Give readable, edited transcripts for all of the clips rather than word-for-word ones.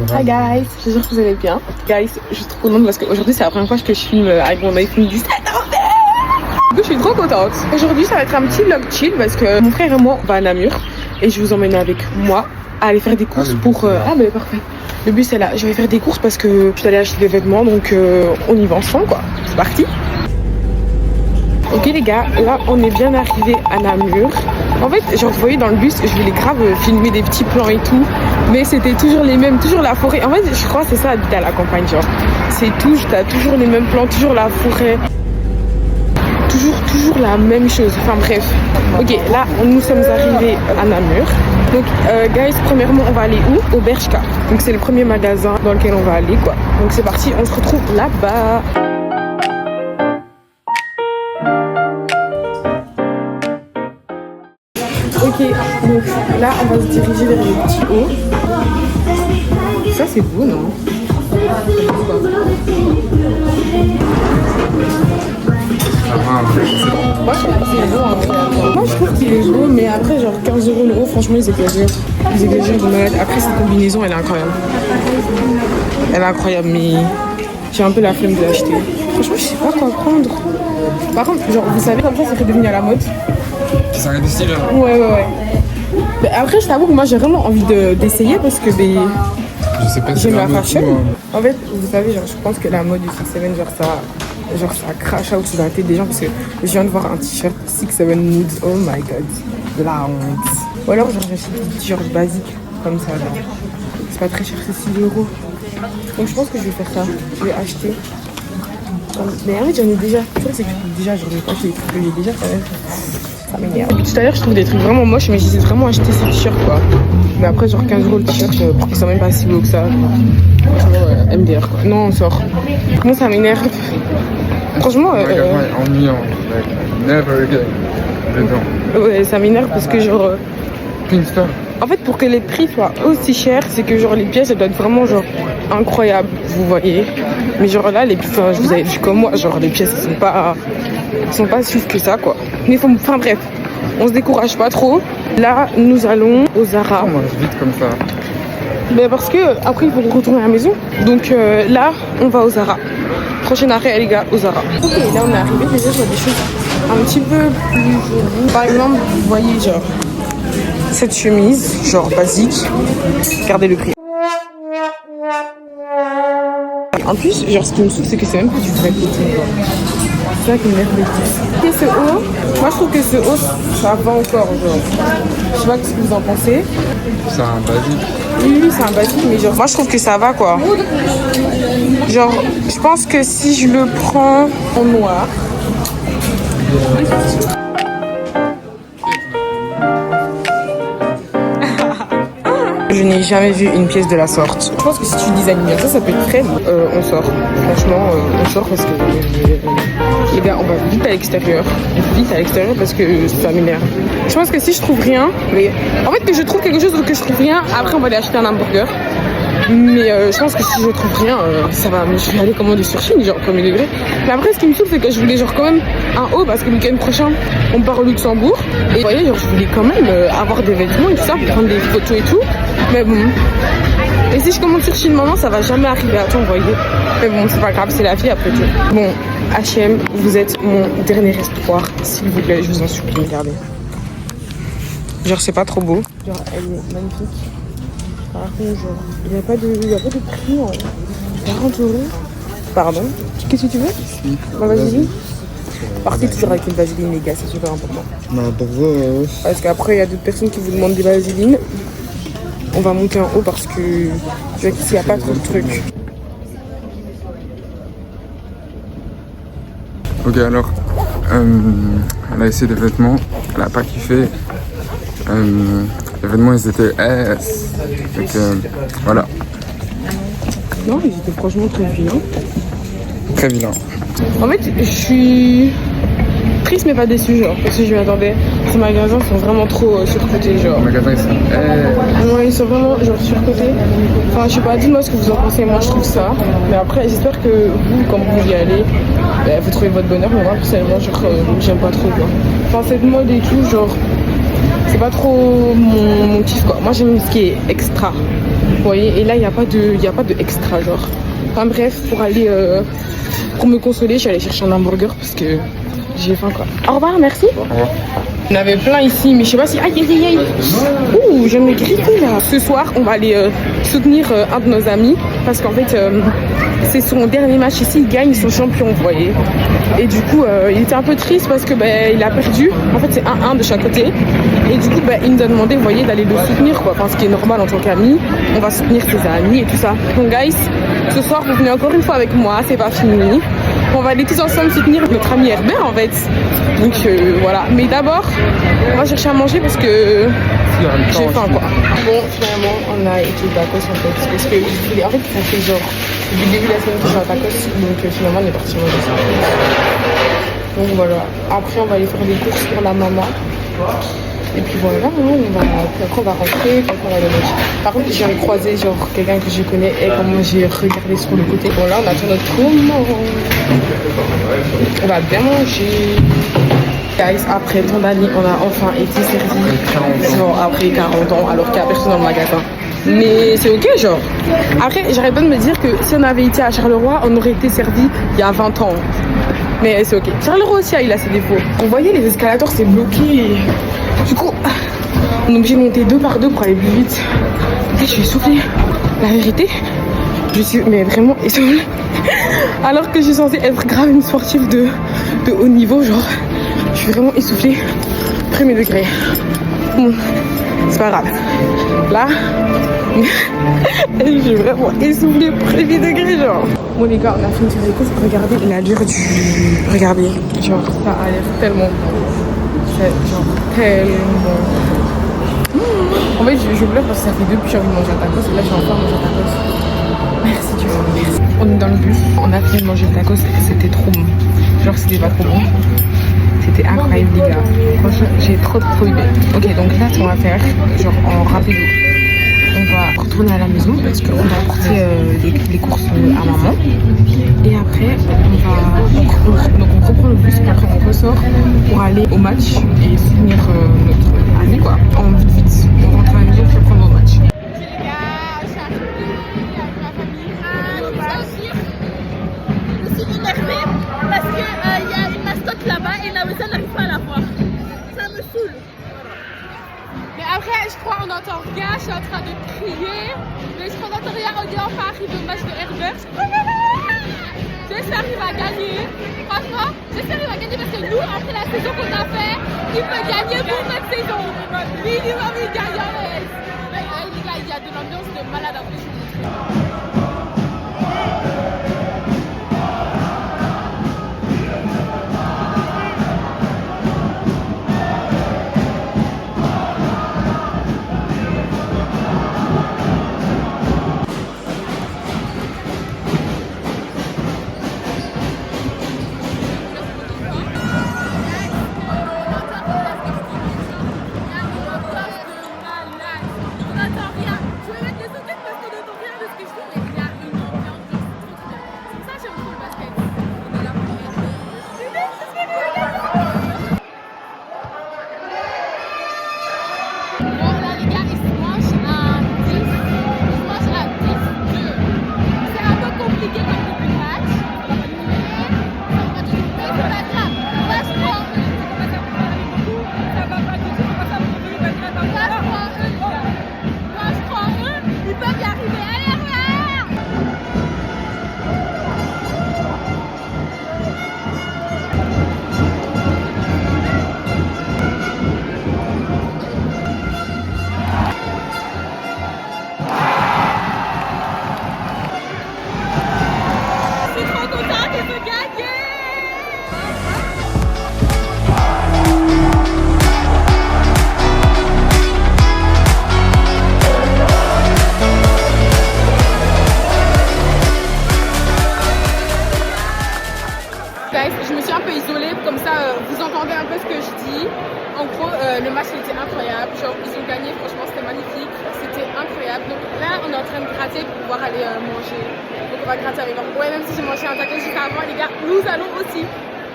Hi guys, j'espère que vous allez bien. Guys, je suis trop contente parce qu'aujourd'hui c'est la première fois que je filme avec mon iPhone 17. Du coup, je suis trop contente. Aujourd'hui, ça va être un petit vlog chill parce que mon frère et moi, on va à Namur et je vous emmène avec moi à aller faire des courses pour... Ah, mais parfait. Le bus est là. Je vais faire des courses parce que je suis allée acheter des vêtements, donc on y va ensemble, quoi. C'est parti. Ok les gars, là on est bien arrivé à Namur. En fait, genre vous voyez dans le bus, je voulais grave filmer des petits plans et tout, mais c'était toujours les mêmes, toujours la forêt. En fait, je crois que c'est ça habiter à la campagne, genre. C'est tout, t'as toujours les mêmes plans, toujours la forêt. Toujours la même chose, enfin bref. Ok, là nous sommes arrivés à Namur. Donc guys, premièrement on va aller où? Au Bershka. Donc c'est le premier magasin dans lequel on va aller, quoi. Donc c'est parti, on se retrouve là-bas. Ok, donc là on va se diriger vers les petits hauts. Ça c'est beau, non? Moi je trouve qu'il est beau, hein. Moi je trouve qu'il est beau, mais après genre 15 € l'euro, franchement ils exagèrent. Ils exagèrent de malade. Après cette combinaison elle est incroyable. Elle est incroyable, mais j'ai un peu la flemme de l'acheter. Franchement je sais pas quoi prendre. Par contre, genre vous savez comme ça fait devenir à la mode. Ça reste du style. Ouais. Mais après, je t'avoue que moi j'ai vraiment envie d'essayer parce que je sais pas si j'aime la fashion. En fait, vous savez, genre, je pense que la mode du 6-7, genre ça crache out sur la tête des gens parce que je viens de voir un t-shirt 6-7 Moods. Oh my god, de la honte. Ou alors, genre, j'achète des t-shirts basiques comme ça. Là. C'est pas très cher, c'est 6 €. Donc, je pense que je vais faire ça. Je vais acheter. Mais en fait, j'en ai déjà. Tu vois, c'est que déjà, j'en ai pas acheté des trucs que j'ai déjà quand même. Ça m'énerve. Tout à l'heure, je trouve des trucs vraiment moches, mais j'essaie vraiment acheter ces t-shirts, quoi. Mais après, genre 15 € le t-shirt, ils sont même pas si beaux que ça. Franchement, MDR, quoi. Non, on sort. Comment ça m'énerve? Franchement, ennuyant. Never again. Dedans. Ouais, ça m'énerve parce que, genre. En fait, pour que les prix soient aussi chers, c'est que, genre, les pièces, elles doivent être vraiment, genre, incroyables, vous voyez. Mais, genre, là, les pièces, je vous avais vu comme moi, genre, les pièces, elles sont pas si que ça, quoi. Mais enfin bref, on se décourage pas trop. Là, nous allons au Zara. On mange vite comme ça. Mais parce que après il faut retourner à la maison. Donc là, on va au Zara. Prochain arrêt, les gars, au Zara. Ok, là on est arrivé. Déjà, je vois des choses un petit peu plus jolies. Par exemple, vous voyez genre cette chemise, genre basique. Regardez le prix. En plus, genre ce qui me saoule, c'est que c'est même pas du vrai coton. C'est ça qui m'énerve le plus. Et ce haut, moi je trouve que ce haut, ça va encore, genre. Je sais pas ce que vous en pensez. C'est un basique. Oui, c'est un basique, mais genre, moi je trouve que ça va, quoi. Genre, je pense que si je le prends en noir. Je n'ai jamais vu une pièce de la sorte. Je pense que si tu designes bien ça peut être très beau. On sort. Franchement, on sort parce que les gars, on va vite à l'extérieur. Vite à l'extérieur parce que ça m'énerve. Je pense que si je trouve rien, mais en fait que je trouve quelque chose ou que je trouve rien, après on va aller acheter un hamburger. Mais je pense que si je trouve rien, ça va. Je vais aller commander sur Chine, genre premier degré. Mais après, ce qui me saoule, c'est que je voulais genre quand même un haut parce que le week-end prochain, on part au Luxembourg. Et vous voyez, genre je voulais quand même avoir des vêtements et tout ça pour prendre des photos et tout. Mais bon. Et si je commande sur Chine maintenant, ça va jamais arriver à temps, vous voyez. Mais bon, c'est pas grave, c'est la vie après tout. Bon, H&M, vous êtes mon dernier espoir, s'il vous plaît, je vous en supplie, regardez. Genre c'est pas trop beau. Genre elle est magnifique. Par contre, genre, il n'y a pas de prix en 40 €. Pardon. Qu'est-ce que tu veux? Ma vaseline. Partez toujours avec une vaseline, les gars, c'est super important. Non, pourquoi? Parce qu'après, il y a d'autres personnes qui vous demandent des vaselines. On va monter en haut parce que je vois qu'ici, il n'y a pas trop de trucs. Ok, alors, elle a essayé des vêtements, elle a pas kiffé. Les vêtements, ils étaient S. Donc, voilà. Non, ils étaient franchement très vilains. Très vilain. En fait, je suis triste mais pas déçue, genre, parce que je m'y attendais. Ces magasins sont vraiment trop surcotés, genre. Les magasins, ils sont S. Non, ils sont vraiment genre surcotés. Enfin, je sais pas, dites-moi ce que vous en pensez. Moi, je trouve ça. Mais après, j'espère que vous, quand vous y allez, vous trouvez votre bonheur. Mais moi, personnellement, genre, j'aime pas trop, quoi. Enfin, cette mode et tout, genre, c'est pas trop mon kiff, quoi. Moi, j'aime ce qui est extra. Vous voyez, et là, il n'y a pas de extra, genre. Enfin bref, pour me consoler, je suis allée chercher un hamburger parce que j'ai faim, quoi. Au revoir, merci. Au revoir. On avait plein ici, mais je sais pas si... Aïe, aïe, aïe. Ouh, je me grippe là. Ce soir, on va aller soutenir un de nos amis parce qu'en fait, c'est son dernier match ici. Il gagne son champion, vous voyez. Et du coup, il était un peu triste parce que il a perdu. En fait, c'est 1-1 de chaque côté. Et du coup, il nous a demandé, vous voyez, d'aller le soutenir, quoi. Enfin, ce qui est normal en tant qu'ami. On va soutenir ses amis et tout ça. Donc, guys, ce soir, vous venez encore une fois avec moi. C'est pas fini. On va aller tous ensemble soutenir notre ami Herbert, en fait. Donc, voilà. Mais d'abord, on va chercher à manger parce que j'ai faim, quoi. Bon, finalement, on a été tacos, en fait. Parce que je voulais... En fait, ça fait genre... Depuis le début de la semaine que j'ai un tacos. Donc, finalement, on est parti manger ça. Donc, voilà. Après, on va aller faire des courses pour la maman. Et puis voilà, puis après on va rentrer, puis après on va aller manger. Par contre, j'ai croisé genre quelqu'un que je connais et comment j'ai regardé sur le côté. Bon là, on attend notre tour. On va bien manger. Guys, après tant d'années, on a enfin été servi. Genre après 40 ans, alors qu'il n'y a personne dans le magasin. Mais c'est ok, genre. Après, j'arrête pas de me dire que si on avait été à Charleroi, on aurait été servi il y a 20 ans. Mais c'est ok. Charleroi aussi, il a ses défauts. Vous voyez, les escalators, c'est bloqué. Du coup, on est obligé de monter 2 par 2 pour aller plus vite. Et je suis essoufflée. La vérité, je suis mais vraiment essoufflée. Alors que je suis censée être grave une sportive de haut niveau, genre, je suis vraiment essoufflée. Premier degré. Bon, c'est pas grave. Là, je suis vraiment essoufflée. Premier degré, genre. Bon les gars, on a fini de faire les courses. Regardez l'allure du... Regardez, genre, ça a l'air tellement bon. C'est genre tellement... En fait, je pleure parce que ça fait depuis que j'ai envie de manger un tacos. Et là, j'ai enfin mangé un tacos. Merci Dieu, merci. On est dans le bus, on a fini de manger le tacos. C'était trop bon. Genre, c'était pas trop bon. C'était incroyable, les gars. Franchement, j'ai trop aimé. Ok, donc là, ce qu'on va faire, genre en rapido. On va retourner à la maison parce qu'on va apporter les courses à maman. Et après, on reprend le bus et après on ressort pour aller au match et soutenir notre ami, quoi. En vite. On rentre à la maison pour prendre le match. Les gars, j'arrive avec ma famille. Je suis énervée parce qu'il y a une mascotte là-bas et Naweza n'arrive pas à la voir. Ça me saoule. Mais après, je crois on entend rien, je suis en train de crier. Mais je crois qu'on n'entend rien, on dit enfin arrive le match de Herbert. J'espère qu'il va gagner. Franchement, j'espère qu'il va gagner parce que nous, après la saison qu'on a fait, il peut gagner pour notre saison. Minimum, il gagne en reste. Les gars, il y a de l'ambiance de malade après. Je me suis un peu isolée, comme ça vous entendez un peu ce que je dis. En gros, le match était incroyable, genre ils ont gagné, franchement c'était magnifique, c'était incroyable. Donc là on est en train de gratter pour pouvoir aller manger. Donc on va gratter avec eux. Ouais, même si j'ai mangé un tacos juste avant, les gars, nous allons aussi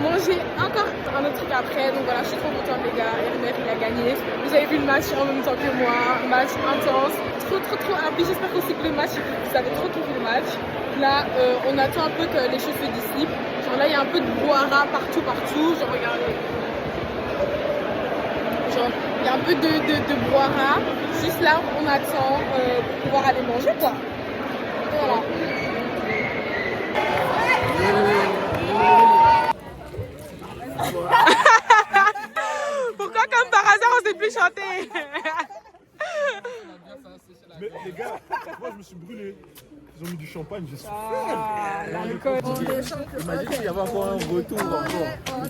manger encore un autre truc après. Donc voilà, je suis trop contente les gars. Hermer il a gagné. Vous avez vu le match en même temps que moi. Match intense. Trop happy. J'espère aussi que le match, vous avez trop kiffé le match. Là, on attend un peu que les choses se dissipent. Genre là, il y a un peu de brouhaha partout. Genre regardez. Genre, il y a un peu de brouhaha. Juste là, on attend pour pouvoir aller manger quoi. Et voilà. Pourquoi comme par hasard on sait plus chanter? Mais les gars, moi je me suis brûlé. Ils ont mis du champagne, j'ai souffert. Imagine s'il y avait encore un retour encore.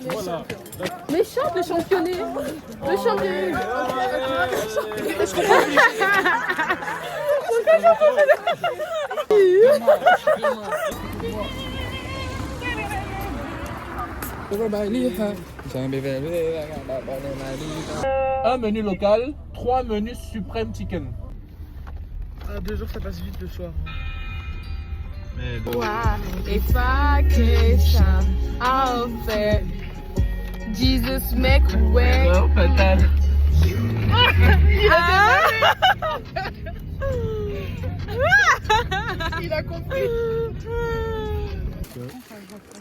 Tu vois là. Mais chante le championné. Le championné. Un menu local, 3 menus suprême chicken. À 2 jours ça passe vite le soir. Mais If I can outfit Jesus make way. Il a compris.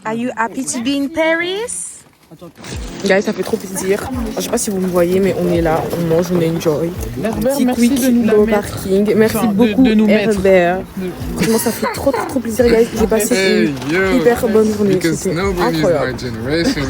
Are you happy to be in Paris? Guys, ça fait trop plaisir. Je sais pas si vous me voyez, mais on est là, on mange, on enjoy. Petit merci quick de nous la au mettre. parking. Merci Enfin, beaucoup de nous mettre. Herbert. Franchement, ça fait trop plaisir, guys. J'ai passé une hyper bonne journée. Because C'était nobody's incroyable. my generation.